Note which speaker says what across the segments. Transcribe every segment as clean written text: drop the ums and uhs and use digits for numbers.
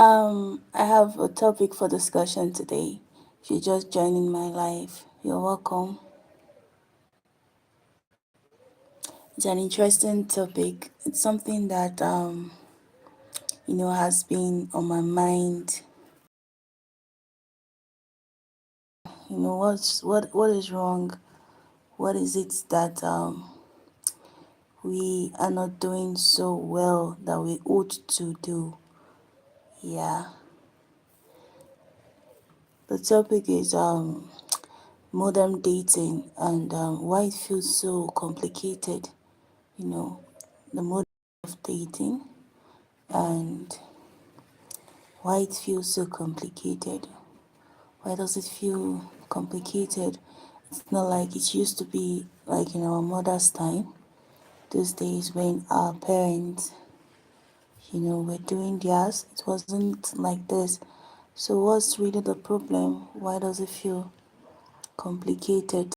Speaker 1: I have a topic for discussion today. If you're just joining my life, you're welcome. It's an interesting topic. It's something that has been on my mind. What is wrong? What is it that we are not doing so well that we ought to do? Yeah. The topic is modern dating and why it feels so complicated. You know, the modern of dating and why it feels so complicated. Why does it feel complicated? It's not like it used to be like in our mother's time, those days when our parents, were doing theirs. It wasn't like this. So what's really the problem? Why does it feel complicated?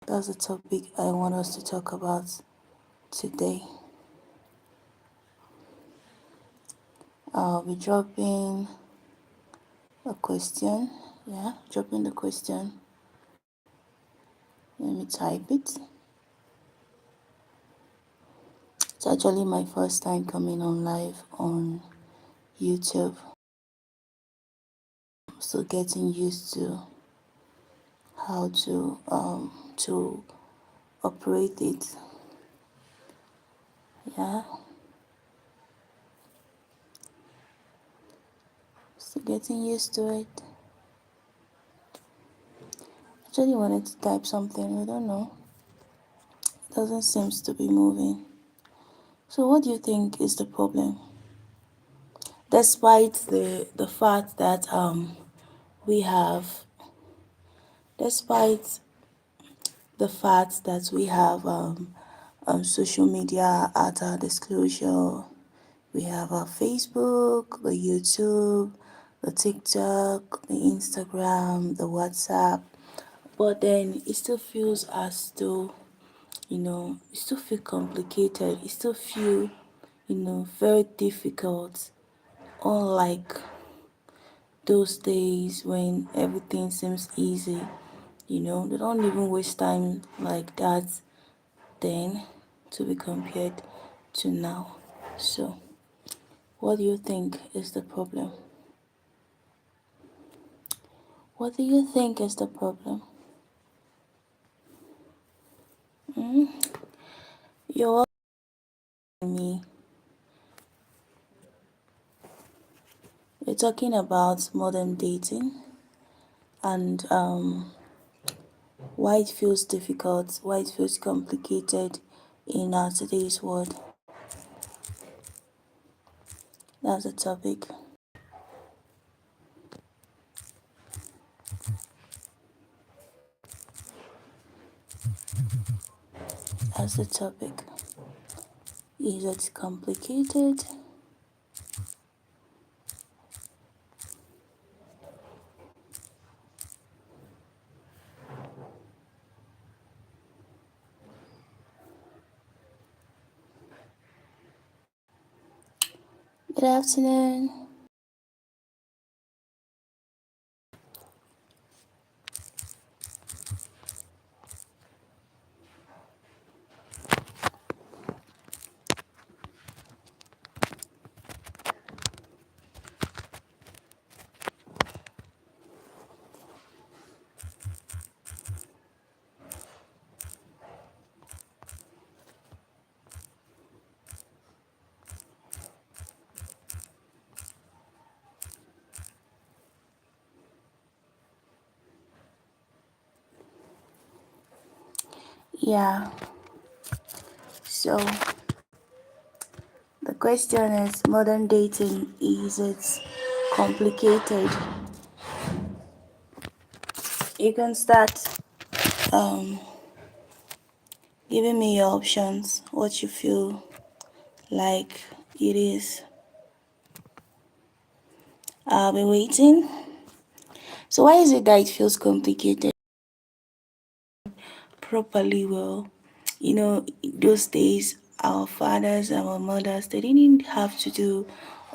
Speaker 1: That's the topic I want us to talk about today. I'll be dropping a question. Yeah, dropping the question. Let me type it. It's actually my first time coming on live on YouTube. So getting used to how to operate it. Yeah. So getting used to it. Actually wanted to type something, I don't know. It doesn't seem to be moving. So what do you think is the problem? Despite the fact that we have despite the fact that we have social media at our disclosure. We have our Facebook, the YouTube, the TikTok, the Instagram, the WhatsApp. But then it still feels as though, it still feel complicated. It still feel, very difficult. Unlike those days when everything seems easy, they don't even waste time like that then to be compared to now. So, what do you think is the problem? What do you think is the problem? You're asking me. You're talking about modern dating and why it feels difficult, why it feels complicated in today's world. That's the topic. That's the topic. Is it complicated? Good afternoon. Yeah, so the question is modern dating, is it complicated? You can start giving me your options, what you feel like it is. I'll be waiting. So why is it that it feels complicated? Properly well. Those days our fathers, our mothers, they didn't have to do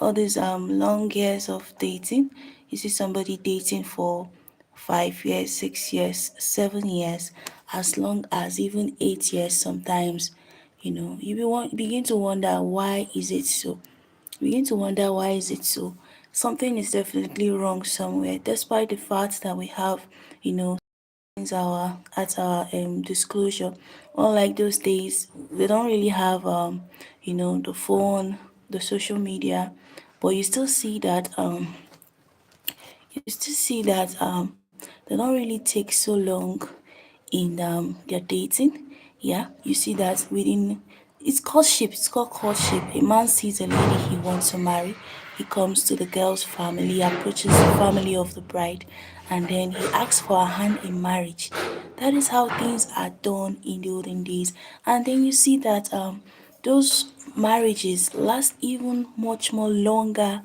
Speaker 1: all these long years of dating. You see somebody dating for 5 years, 6 years, 7 years, as long as even 8 years sometimes. Begin to wonder, why is it so? Begin to wonder, why is it so? Something is definitely wrong somewhere, despite the fact that we have, you know, things at our disclosure. Unlike those days, they don't really have the phone, the social media, but you still see that they don't really take so long in their dating. Yeah, you see that within, it's courtship. It's called courtship. A man sees a lady he wants to marry. He comes to the girl's family, approaches the family of the bride, and then he asks for her hand in marriage. That is how things are done in the olden days. And then you see that those marriages last even much more longer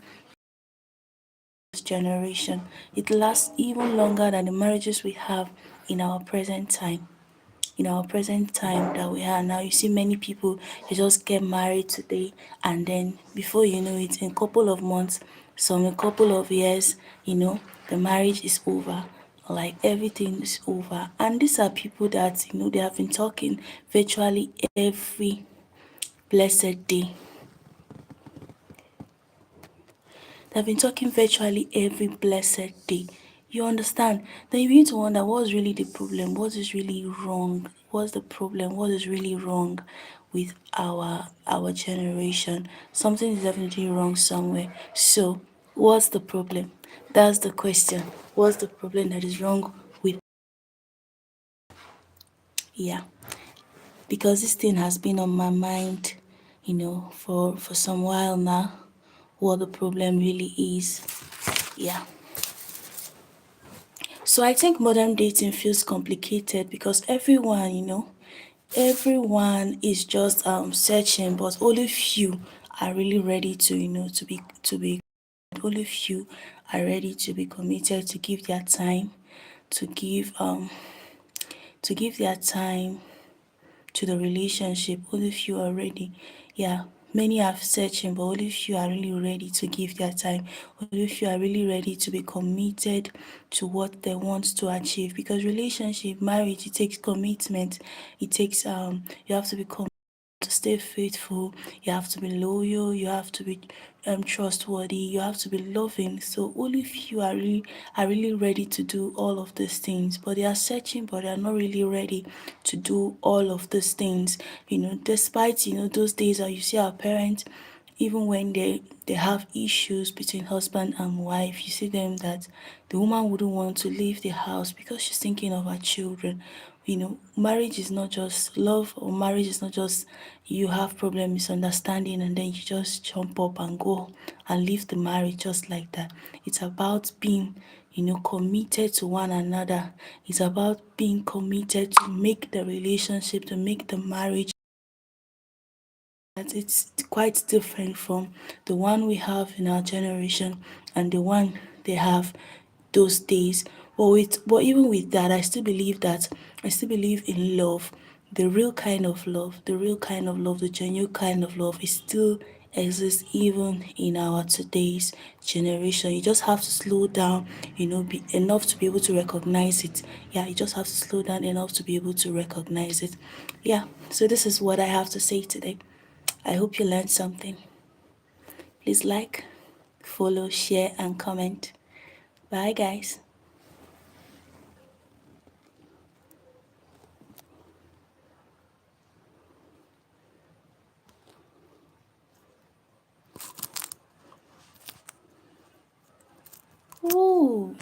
Speaker 1: generation. It lasts even longer than the marriages we have in our present time. In our present time that we are now, you see many people, they just get married today, and then before you know it, in a couple of months, some a couple of years, the marriage is over. Like everything is over. And these are people that they have been talking virtually every blessed day. They've been talking virtually every blessed day. You understand? Then you begin to wonder, what's really the problem? What is really wrong? What's the problem? What is really wrong with our generation? Something is definitely wrong somewhere. So what's the problem? That's the question. What's the problem that is wrong with, yeah? Because this thing has been on my mind, for some while now. What the problem really is. Yeah. So I think modern dating feels complicated because everyone is just searching, but only few are really ready to, to be only few are ready to be committed, to give um to give their time to the relationship. Only few are ready. Yeah, many are searching, but only few are really ready to give their time. Only few are really ready to be committed to what they want to achieve. Because relationship, marriage, it takes commitment. It takes you have to be to stay faithful, you have to be loyal, you have to be trustworthy, you have to be loving. So only few are really ready to do all of these things, but they are searching, but they are not really ready to do all of these things. Despite those days that you see our parents, even when they have issues between husband and wife, you see them that the woman wouldn't want to leave the house because she's thinking of her children. Marriage is not just love, or marriage is not just you have problem, misunderstanding, and then you just jump up and go and leave the marriage just like that. It's about being committed to one another. It's about being committed to make the relationship, to make the marriage, that it's quite different from the one we have in our generation and the one they have those days. But even with that, I still believe in love. The real kind of love, the genuine kind of love is still exists even in our today's generation. You just have to slow down, be enough to be able to recognize it. Yeah, you just have to slow down enough to be able to recognize it. Yeah, so this is what I have to say today. I hope you learned something. Please like, follow, share, and comment. Bye, guys. Ooh.